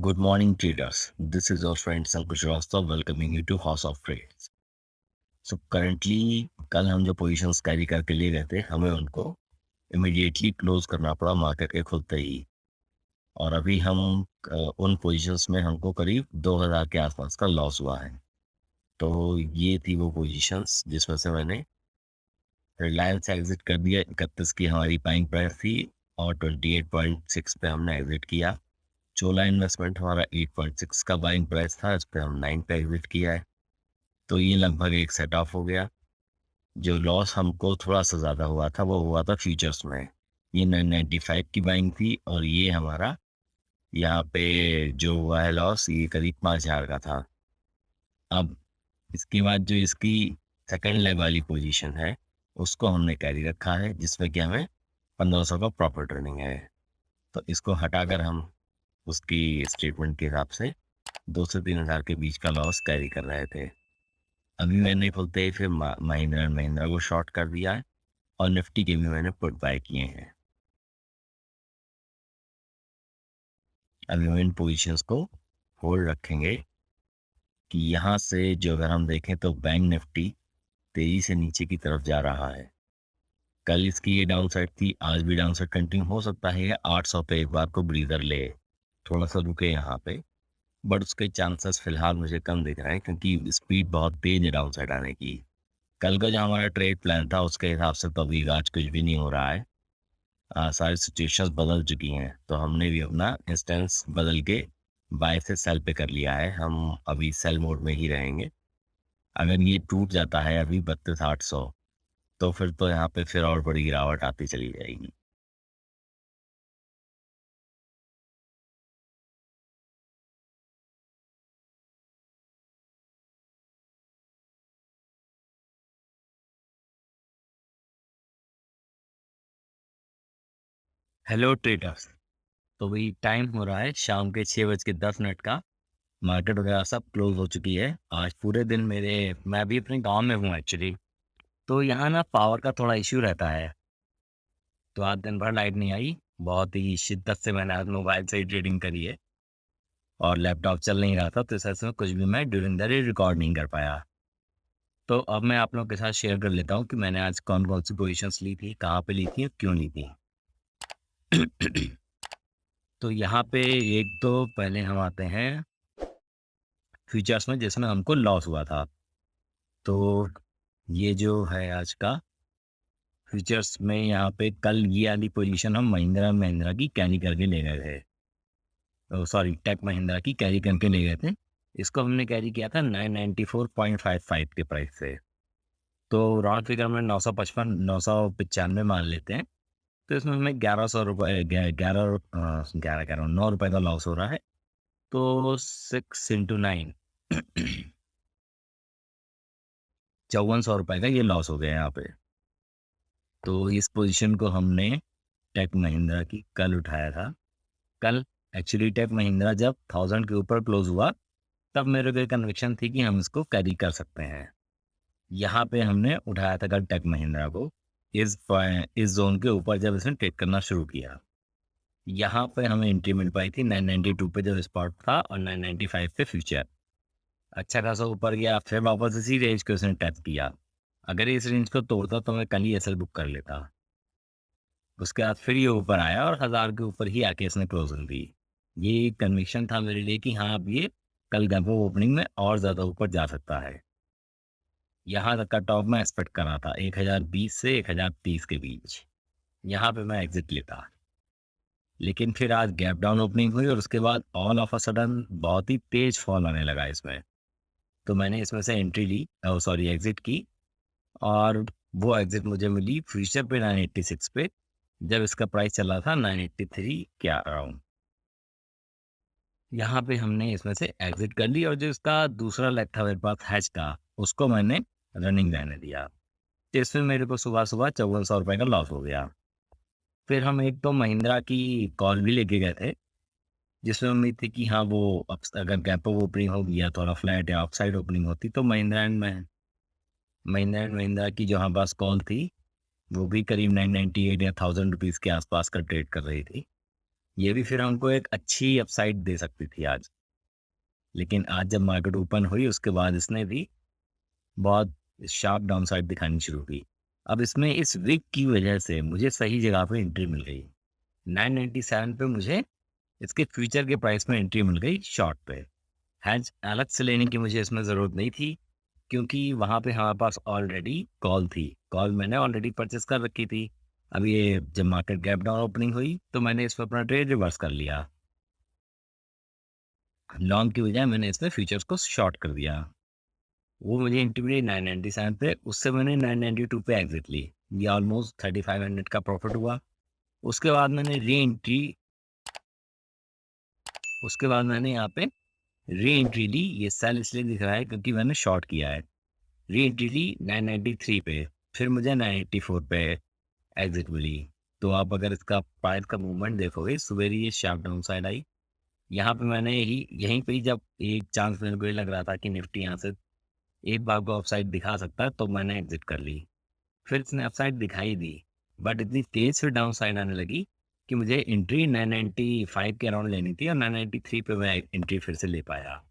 Good morning, traders. This is your friend Sankush Srivastava welcoming you to House of Trades. So currently कल हम जो positions carry करके ले गए थे हमें उनको इमिडिएटली क्लोज करना पड़ा मार्केट के खुलते ही। और अभी हम उन पोजीशंस में हमको करीब 2000 के आसपास का लॉस हुआ है। तो ये थी वो पोजीशंस जिसमें से मैंने रिलायंस एग्जिट कर दिया। 31 की हमारी बाइंग प्राइस थी और 28.6 पे हमने एग्जिट किया। चोला इन्वेस्टमेंट हमारा 8.6 का बाइंग प्राइस था, इस पे हम 9 पे एग्जिट किया है। तो ये लगभग एक सेट ऑफ हो गया। जो लॉस हमको थोड़ा सा ज़्यादा हुआ था वो हुआ था फ्यूचर्स में। ये 995 की बाइंग थी और ये हमारा यहाँ पे जो हुआ है लॉस ये करीब 5000 का था। अब इसके बाद जो इसकी सेकेंड लेग वाली पोजीशन है उसको हमने कैरी रखा है जिसमें कि हमें 1500 का प्रॉफिट रनिंग है। तो इसको हटाकर हम उसकी स्टेटमेंट के हिसाब से 2 से 3000 के बीच का लॉस कैरी कर रहे थे। अभी मैंने खुलते ही फिर महिंद्रा एंड महिंद्रा को शॉर्ट कर दिया है और निफ्टी के भी मैंने पुट बाय किए हैं। अभी हम इन पोजीशंस को होल्ड रखेंगे कि यहाँ से जो अगर हम देखें तो बैंक निफ्टी तेजी से नीचे की तरफ जा रहा है। कल इसकी ये डाउन साइड थी, आज भी डाउन साइड कंटिन्यू हो सकता है। 800 पे एक बार को ब्रीदर ले, थोड़ा सा रुके यहाँ पे, बट उसके चांसेस फिलहाल मुझे कम दिख रहे हैं क्योंकि स्पीड बहुत तेज है डाउन साइड आने की। कल का जो हमारा ट्रेड प्लान था उसके हिसाब से तो अभी आज कुछ भी नहीं हो रहा है। सारी सिचुएशंस बदल चुकी हैं तो हमने भी अपना इंस्टेंस बदल के बाय से सेल पे कर लिया है। हम अभी सेल मोड में ही रहेंगे। अगर ये टूट जाता है अभी 32,800 तो फिर तो यहाँ पे फिर और बड़ी गिरावट आती चली जाएगी। Hello traders. तो भाई टाइम हो रहा है शाम के 6:10 का। मार्केट वगैरह सब क्लोज हो चुकी है। आज पूरे दिन मैं भी अपने गांव में हूँ एक्चुअली। तो यहाँ ना पावर का थोड़ा इश्यू रहता है। तो आज दिन भर लाइट नहीं आई। बहुत ही शिद्दत से मैंने आज मोबाइल से ही ट्रेडिंग करी है और लैपटॉप चल नहीं रहा था तो इस वजह से कुछ भी मैं ड्यूरिंग द डे रिकॉर्ड नहीं कर पाया। तो अब मैं आप लोगों के साथ शेयर कर लेता हूँ कि मैंने आज कौन कौन सी पोजीशंस ली थी, कहाँ पे ली थी और क्यों ली थी। तो यहाँ पे एक तो पहले हम आते हैं फ्यूचर्स में जिसमें हमको लॉस हुआ था। तो ये जो है आज का फ्यूचर्स में यहाँ पे कल ये वाली पोजीशन हम महिंद्रा महिंद्रा की कैरी करके ले गए थे। सॉरी, टेक महिंद्रा की कैरी करके ले गए थे। इसको हमने कैरी किया था 994.55 के प्राइस से। तो राउंड फिगर में 955 995 मान लेते हैं। तो इसमें हमें 1100 रुपये 9 रुपये का लॉस हो रहा है। तो 6 × 9 5400 रुपये का ये लॉस हो गया यहाँ पे। तो इस पोजीशन को हमने टेक महिंद्रा की कल उठाया था। कल एक्चुअली टेक महिंद्रा जब 1000 के ऊपर क्लोज हुआ तब मेरे को कन्विक्शन थी कि हम इसको कैरी कर सकते हैं। यहाँ पे हमने उठाया था कल टेक महिंद्रा को इस जोन के ऊपर जब इसने ट्रेड करना शुरू किया। यहाँ पे हमें एंट्री मिल पाई थी 992 पे जब स्पॉट था और 995 पे फ्यूचर। अच्छा खासा ऊपर गया, फिर वापस इसी रेंज को इसने टच किया। अगर इस रेंज को तोड़ता तो मैं कल ही एसएल बुक कर लेता। उसके बाद फिर ये ऊपर आया और 1000 के ऊपर ही आके इसने क्लोजिंग दी। ये कन्विक्शन था मेरे लिए कि हाँ अब ये कल गैप ओपनिंग में और ज़्यादा ऊपर जा सकता है। यहाँ तक का टॉप मैं एक्सपेक्ट कर रहा था 1020 से 1030 के बीच। यहाँ पे मैं एग्जिट लेता। लेकिन फिर आज गैप डाउन ओपनिंग हुई और उसके बाद ऑल ऑफ अ सडन बहुत ही तेज फॉल आने लगा इसमें। तो मैंने इसमें से एंट्री ली, सॉरी एग्जिट की। और वो एग्जिट मुझे मिली फ्यूचर पे 986 पे जब इसका प्राइस चला था 983 के अराउंड। यहाँ पे हमने इसमें से एग्जिट कर ली और जो इसका दूसरा लेग था मेरे पास हैच का उसको मैंने रनिंग रहने दिया। तो इसमें मेरे को सुबह सुबह 5400 रुपये का लॉस हो गया। फिर हम एक तो महिंद्रा की कॉल भी लेके गए थे जिसमें उम्मीद थी कि हाँ वो अगर गैप अप ओपनिंग होगी या थोड़ा फ्लैट या अपसाइड ओपनिंग होती तो महिंद्रा की जो हमारे पास कॉल थी वो भी करीब 998 या 1000 रुपीज़ के आसपास का ट्रेड कर रही थी। ये भी फिर हमको एक अच्छी अपसाइड दे सकती थी आज, लेकिन आज जब मार्केट ओपन हुई उसके बाद इसने भी बहुत शार्प डाउन साइड दिखानी शुरू की। अब इसमें इस विक की वजह से मुझे सही जगह पे एंट्री मिल गई। 997 पे मुझे इसके फ्यूचर के प्राइस में एंट्री मिल गई शॉर्ट पे। हैज अलग से लेने की मुझे इसमें ज़रूरत नहीं थी, क्योंकि वहाँ पे हमारे पास ऑलरेडी कॉल थी। कॉल मैंने ऑलरेडी परचेस कर रखी थी। अब ये जब मार्केट गैप डाउन ओपनिंग हुई तो मैंने इस पर अपना ट्रेड रिवर्स कर लिया। लॉन्ग की बजाय मैंने इसमें फ्यूचर्स को शॉर्ट कर दिया। वो मुझे एंट्री मिली 997 पे, उससे मैंने 992 पे एग्जिट ली। ये ऑलमोस्ट 3500 का प्रॉफिट हुआ। उसके बाद मैंने री एंट्री उसके बाद मैंने यहाँ पे री एंट्री ली। ये सेल इसलिए दिख रहा है क्योंकि मैंने शॉर्ट किया है। री एंट्री ली 993 पे, फिर मुझे 984 पे एग्जिट मिली। तो आप अगर इसका प्राइस का मूवमेंट देखोगे, सुबह ये शार्प डाउन साइड आई। यहाँ पे मैंने यहीं पे ही जब एक चांस मेरे को ये लग रहा था कि निफ्टी यहाँ से एक बार को अपसाइड दिखा सकता है, तो मैंने एग्जिट कर ली। फिर इसने अपसाइड दिखाई दी, बट इतनी तेज फिर डाउन साइड आने लगी कि मुझे एंट्री 995 के अराउंड लेनी थी, और 993 पे मैं एंट्री फिर से ले पाया।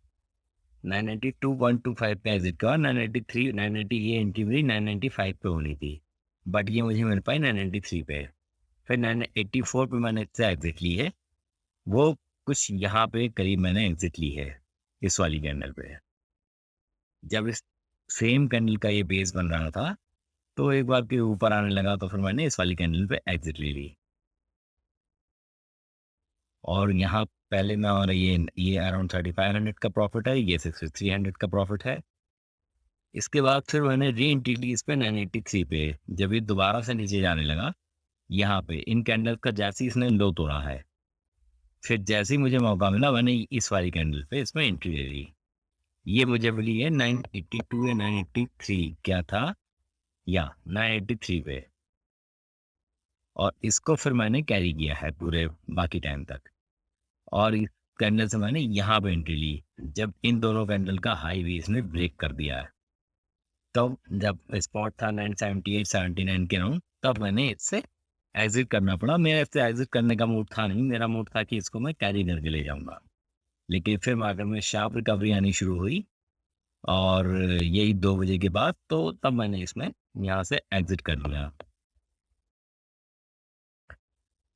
992.25 पे एग्जिट का, 993 990 ये एंट्री मेरी 995 पे होनी थी, बट ये मुझे मिल पाई 993 पे। फिर 984 पे मैंने इससे एग्जिट ली है। वो कुछ यहाँ पे करीब मैंने एग्जिट ली है इस वाली कैंडल पे। जब इस सेम कैंडल का ये बेस बन रहा था, तो एक बार के ऊपर आने लगा, तो फिर मैंने इस वाली कैंडल पे एग्जिट ले ली। और यहाँ पहले मैं, और ये अराउंड 3500 का प्रॉफिट है, ये 6300 का प्रॉफिट है। इसके बाद फिर मैंने री एंट्री ली इस पे 983 पे। जब ये दोबारा से नीचे जाने लगा, यहाँ पे इन कैंडल का जैसे इसने लो तोड़ा है, फिर जैसे ही मुझे मौका मिला मैंने इस वाली कैंडल पे इसमें एंट्री ले ली। ये मुझे मिली है 982 या 983 क्या था, या 983 पे। और इसको फिर मैंने कैरी किया है पूरे बाकी टाइम तक। और इस कैंडल से मैंने यहाँ पे एंट्री ली जब इन दोनों कैंडल का हाई भी इसने ब्रेक कर दिया है। तो जब स्पॉट था 978 79 के राउंड, तब मैंने इससे एग्जिट करना पड़ा। मेरा इससे एग्जिट करने का मूड था नहीं, मेरा मूड था कि इसको मैं कैरी करके ले जाऊंगा। लेकिन फिर मार्केट में शार्प रिकवरी आनी शुरू हुई, और यही 2 बजे के बाद, तो तब मैंने इसमें यहाँ से एग्जिट कर लिया।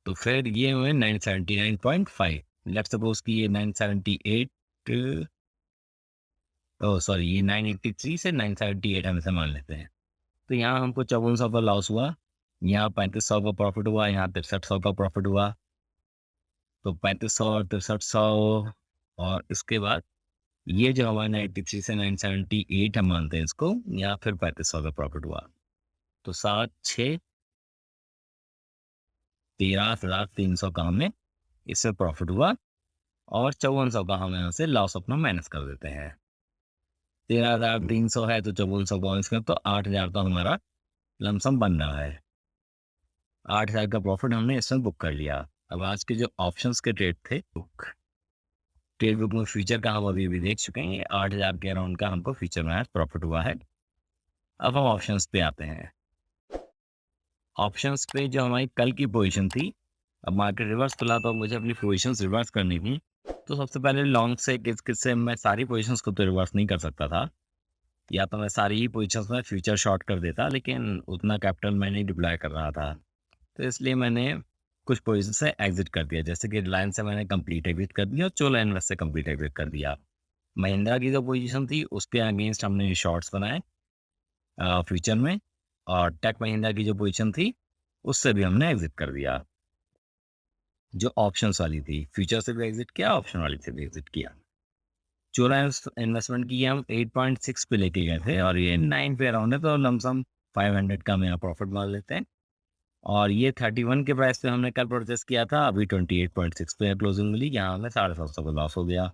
तो फिर ये हुए 979.5। लेट्स सपोज कि ये 978, ओह सॉरी, ये 983 से 978 हम इसे मान लेते हैं। तो यहाँ हमको 5400 का लॉस हुआ, यहाँ 3500 का प्रॉफिट हुआ, यहाँ 6300 का प्रॉफिट हुआ। तो 3500 और 6300, और इसके बाद ये जो हमारा 93 से 978 हम मानते हैं इसको, यहाँ फिर 3500 का प्रॉफिट हुआ। तो 7 6 13,300 का हमें इससे प्रॉफिट हुआ, और 5400 का हम यहाँ से लॉस अपना माइनस कर देते हैं। 13,300 है तो 5400 माइनस कर, तो 8,000 का हमारा लमसम बन रहा है। 8,000 का प्रॉफिट हमने इसमें बुक कर लिया। अब आज के जो ऑप्शंस के ट्रेड थे, ट्रेड बुक में फ्यूचर का हम अभी भी देख चुके हैं। 8,000 के अराउंड का हमको फ्यूचर में आज प्रॉफिट हुआ है। अब हम ऑप्शंस पे आते हैं। ऑप्शंस पे जो हमारी कल की पोजीशन थी, अब मार्केट रिवर्स खुला तो मुझे अपनी पोजीशंस रिवर्स करनी थी। तो सबसे पहले लॉन्ग से किससे मैं सारी पोजीशंस को तो रिवर्स नहीं कर सकता था, या तो मैं सारी ही पोजीशंस में फ्यूचर शॉर्ट कर देता, लेकिन उतना कैपिटल मैं नहीं डिप्लॉय कर रहा था। तो इसलिए मैंने कुछ पोजीशन से एग्जिट कर दिया, जैसे कि रिलायंस से मैंने कंप्लीट एग्जिट कर दिया, और चोला इन्वेस्ट से कंप्लीट एग्जिट कर दिया। महिंद्रा की जो पोजीशन थी उसके अगेंस्ट हमने शॉर्ट्स बनाए फ्यूचर में, और टेक महिंद्रा की जो पोजीशन थी उससे भी हमने एग्जिट कर दिया। जो ऑप्शंस वाली थी, फ्यूचर से भी एग्जिट किया, ऑप्शन वाली से भी एग्जिट किया। चोला इन्वेस्टमेंट की हम 8.6 पे लेके गए थे, और ये 9 पे अराउंड है, तो लमसम 500 का मेरा प्रॉफिट मान लेते हैं। और ये 31 के प्राइस पे हमने कल परचेस किया था, अभी 28.6 पे क्लोजिंग मिली, यहाँ हमें 750 का लॉस हो गया।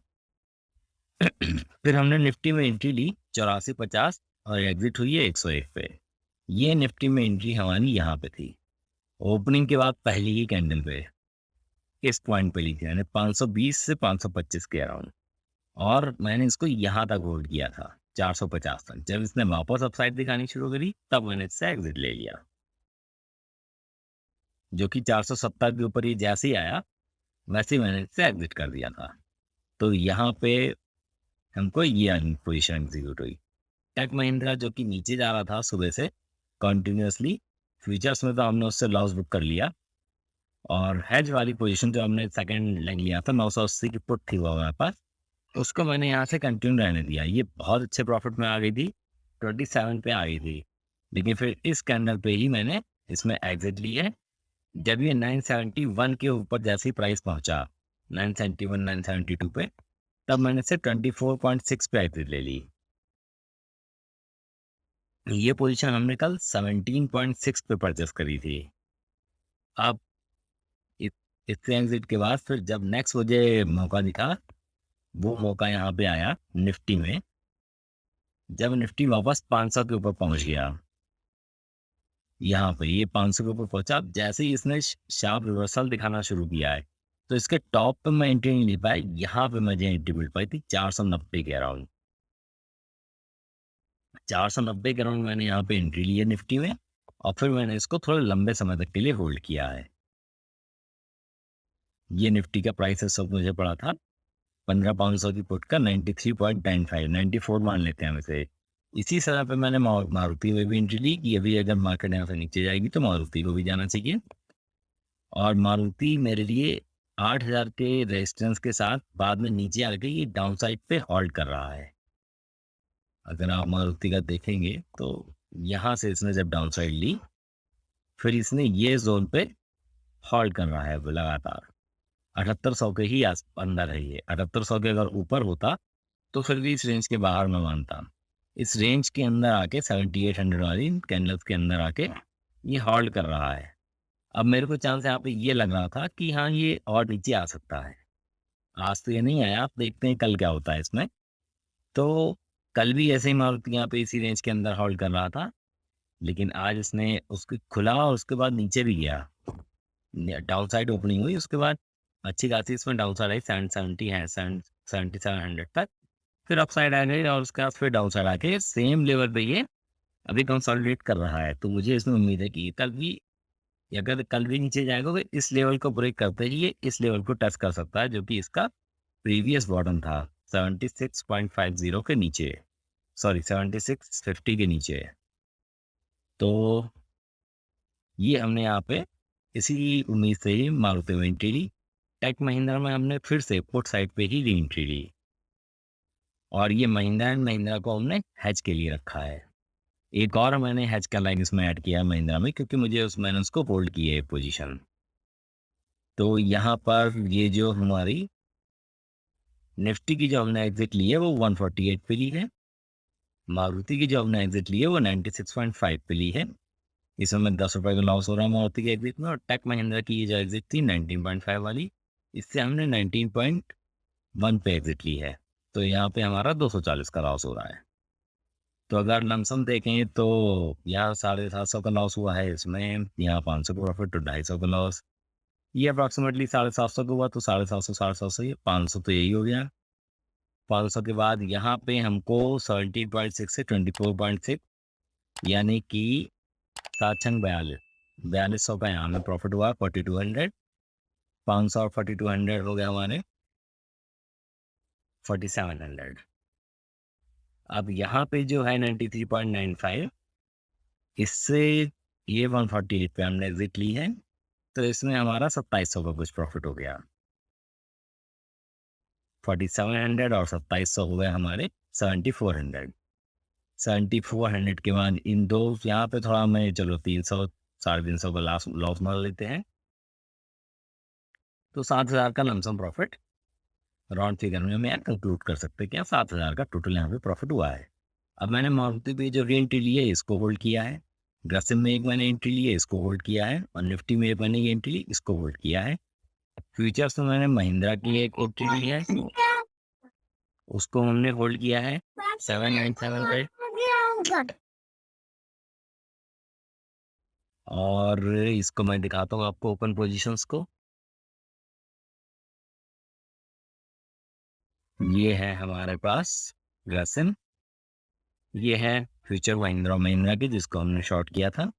फिर हमने निफ्टी में एंट्री ली 8450, और एग्जिट हुई है 101 पे। ये निफ्टी में एंट्री हमारी यहाँ पे थी, ओपनिंग के बाद पहली ही कैंडल पे इस पॉइंट पे ली थी, यानी 520 से 525 के अराउंड। और मैंने इसको यहाँ तक होल्ड किया था 450 तक। जब इसने वापस अपसाइड दिखानी शुरू करी, तब मैंने इससे एग्जिट ले लिया, जो कि 470 के ऊपर ही जैसे ही आया, वैसे ही मैंने इससे एग्जिट कर दिया था। तो यहाँ पे हमको ये अर्निंग पोजीशन एग्जीक्यूट हुई। टेक महिंद्रा जो कि नीचे जा रहा था सुबह से कंटिन्यूअसली, फ्यूचर्स में तो हमने उससे लॉस बुक कर लिया। और हेज वाली पोजीशन जो हमने सेकंड लेग लिया था 980 की पुट थी वो हमारे पास, उसको मैंने यहाँ से कंटिन्यू रहने दिया। ये बहुत अच्छे प्रॉफिट में आ गई थी, 27 पे आ गई थी। लेकिन फिर इस कैंडल पे ही मैंने इसमें एग्जिट ली है। जब ये 971 के ऊपर जैसे ही प्राइस पहुंचा 971 972 पे, तब मैंने सिर्फ 24.6 पे एग्जिट ले ली। ये पोजीशन हमने कल 17.6 पे परचेस करी थी। अब इससे एग्जिट के बाद फिर जब नेक्स्ट मुझे मौका दिखा, वो मौका यहाँ पे आया निफ्टी में, जब निफ्टी वापस 500 के ऊपर पहुंच गया। यहाँ पे ये 500 के ऊपर पहुंचा, जैसे ही इसने शार्प रिवर्सल दिखाना शुरू किया है, तो इसके टॉप पे मैं एंट्री नहीं ले पाया। यहाँ पे मुझे एंट्री मिल पाई थी 490 के अराउंड। 490 के अराउंड मैंने यहाँ पे एंट्री ली है निफ्टी में, और फिर मैंने इसको थोड़े लंबे समय तक के लिए होल्ड किया है। ये निफ्टी का प्राइस इस वक्त मुझे पड़ा था 15,500 की पुट का 93.95 94 मान लेते हैं हम इसे। इसी समय पे मैंने मारुति में भी एंट्री ली कि अभी अगर मार्केट यहाँ से नीचे जाएगी तो मारुति को भी जाना चाहिए। और मारुति मेरे लिए 8,000 के रेजिस्टेंस के साथ बाद में नीचे आके ये डाउन साइड पे हॉल्ड कर रहा है। अगर आप मारुति का देखेंगे तो यहाँ से इसने जब डाउन साइड ली, फिर इसने ये जोन पे हॉल्ड कर रहा है लगातार। 7800 के ही अंदर है ये। 7800 के अगर ऊपर होता तो फिर भी इस रेंज के बाहर मैं मानता। इस रेंज के अंदर आके 7800 वाली कैंडल्स के अंदर आके ये होल्ड कर रहा है। अब मेरे को चांस यहाँ पे ये लग रहा था कि हाँ ये और नीचे आ सकता है। आज तो ये नहीं आया, आप देखते हैं कल क्या होता है इसमें। तो कल भी ऐसे ही मारुति यहाँ पे इसी रेंज के अंदर होल्ड कर रहा था, लेकिन आज इसने उसके खुला और उसके बाद नीचे भी गया, डाउन साइड ओपनिंग हुई, उसके बाद अच्छी खासी इसमें डाउन साइड आई 770 है 7700 तक, फिर अप साइड आ गई और उसके बाद फिर डाउन साइड आके सेम लेवल पे ये अभी कंसोलिडेट कर रहा है। तो मुझे इसमें उम्मीद है कि कल भी, अगर कल भी नीचे जाएगा तो इस लेवल को ब्रेक करते ही ये इस लेवल को टच कर सकता है, जो कि इसका प्रीवियस बॉटम था 76.50 के नीचे, सॉरी 7650 के नीचे। तो ये हमने यहाँ पे इसी उम्मीद से ही मारुति में एंट्री ली। टेक महिंद्रा में हमने फिर से पुट साइड पे ही री एंट्री ली, और ये महिंद्रा एंड महिंद्रा को हमने हैज के लिए रखा है। एक और मैंने हैज का लाइन इसमें ऐड किया है महिंद्रा में, क्योंकि मुझे मैंने उसको होल्ड की है पोजीशन। तो यहाँ पर ये जो हमारी निफ्टी की जो हमने एग्जिट ली है वो 148 पे ली है, मारुति की जो हमने एग्जिट ली है वो 96.5 पे ली है। इसमें 10 रुपये का लॉस हो रहा है मारुति के एग्जिट में। और टेक महिंद्रा की ये जो एग्जिट थी 19.5 वाली, इससे हमने 19.1 पे एग्जिट ली है। तो यहाँ पे हमारा 240 का लॉस हो रहा है। तो अगर लमसम देखें तो यहाँ 750 का लॉस हुआ है इसमें, यहाँ 500 का प्रॉफिट तो 250 का लॉस, ये अप्रॉक्सीमेटली 750 का हुआ, तो 750 750 ये 500 तो यही हो गया। 500 के बाद यहाँ पे हमको 17.6 से 24.6 यानी कि 4200 का यहाँ में प्रॉफिट हुआ। 4200 500 और 4200 हो गया हमारे 4700। अब यहाँ पे जो है 93.95, इससे ये 148 पे हमने एग्जिट ली है, तो इसमें हमारा 2700 का कुछ प्रॉफिट हो गया। 4700 और 2700 हो गए हमारे 7400। 7400 के बाद इन दो यहाँ पे थोड़ा मैं चलो 300 350 का लॉस मार लेते हैं, तो 7000 का लमसम प्रॉफिट राउंड फिगर में हम यहाँ कंक्लूड कर सकते हैं कि 7000 का टोटल यहाँ पे प्रॉफिट हुआ है। अब मैंने मारुति पे जो री एंट्री ली है इसको होल्ड किया है, ग्रासिम में एक मैंने एंट्री ली है इसको होल्ड किया है, और निफ्टी में एक मैंने ये एंट्री ली इसको होल्ड किया है। फ्यूचर्स में मैंने महिंद्रा की एक एंट्री ली है, उसको हमने होल्ड किया है 797 पे। और इसको मैं दिखाता हूँ आपको ओपन पोजीशंस को। ये है हमारे पास ग्रासिम, ये है फ्यूचर महिंद्रा की जिसको हमने शॉर्ट किया था,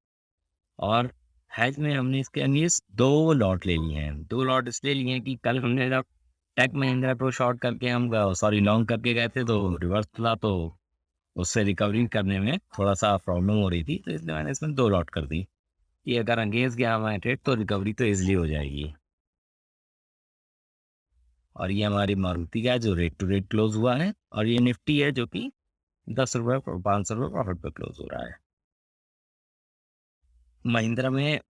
और हैज में हमने इसके अगेंस्ट 2 लॉट ले लिए हैं। 2 लॉट इसलिए लिए हैं कि कल हमने जब टेक महिंद्रा को शॉर्ट करके हम सॉरी लॉन्ग करके गए थे तो रिवर्स था, तो उससे रिकवरी करने में थोड़ा-सा प्रॉब्लम हो रही थी, तो इसलिए मैंने इसमें 2 लॉट कर दी कि अगर अगेंस्ट गया हमारा ट्रेड तो रिकवरी तो ईज़िली हो जाएगी। और ये हमारी मारुति का है जो रेट टू रेट क्लोज़ हुआ है, और ये निफ्टी है जो कि ₹10 ₹500 प्रॉफिट पे क्लोज़ हो रहा है। महिंद्रा में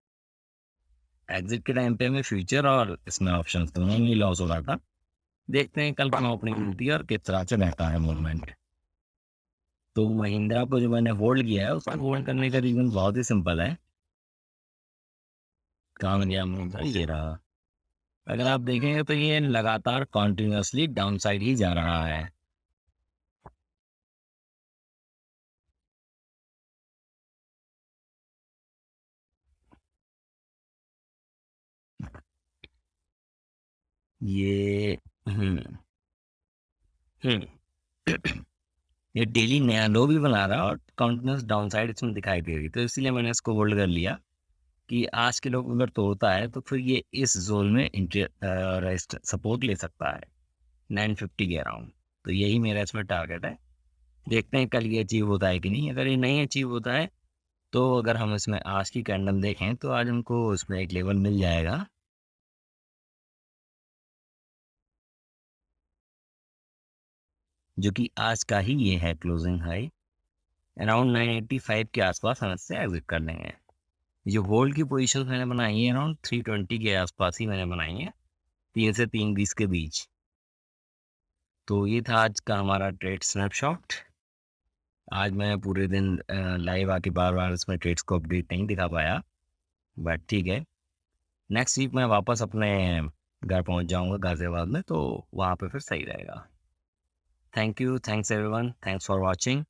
एग्ज़िट के टाइम पे हमें फ्यूचर और इसमें ऑप्शंस दोनों में ही लॉस हो रहा था। देखते हैं कल क्या ओपनिंग मिलती है और किस तरह से रहता है मूवमेंट। तो महिंद्रा को जो मैंने होल्ड किया है, उसको होल्ड करने का रीज़न बहुत ही सिंपल है। कहाँ गया महिंद्रा? ये रहा। अगर आप देखेंगे तो ये लगातार कंटिन्यूअसली डाउन साइड ही जा रहा है। ये हुँ, हुँ। ये डेली नया लो भी बना रहा है और कंटीन्यूअस डाउनसाइड इसमें दिखाई दे रही है, तो इसीलिए मैंने इसको होल्ड कर लिया कि आज के लो अगर तोड़ता है तो फिर ये इस ज़ोन में रेस्ट सपोर्ट ले सकता है 950 के अराउंड। तो यही मेरा इसमें टारगेट है। देखते हैं कल ये अचीव होता है कि नहीं। अगर ये नहीं अचीव होता है तो अगर हम इसमें आज की कैंडल देखें तो आज हमको इसमें एक लेवल मिल जाएगा, जो कि आज का ही ये है क्लोजिंग हाई। अराउंड 985 के आसपास हम इससे एग्जिट कर लेंगे। जो होल्ड की पोजीशन मैंने बनाई है अराउंड 320 के आसपास ही मैंने बनाई है, 3 से 320 के बीच। तो ये था आज का हमारा ट्रेड स्नैपशॉट। आज मैं पूरे दिन लाइव आके बार-बार इसमें ट्रेड्स को अपडेट नहीं दिखा पाया, बट ठीक है। नेक्स्ट वीक मैं वापस अपने घर पहुंच जाऊंगा गाज़ियाबाद में, तो वहाँ पे फिर सही रहेगा। Thank you, thanks everyone, thanks for watching.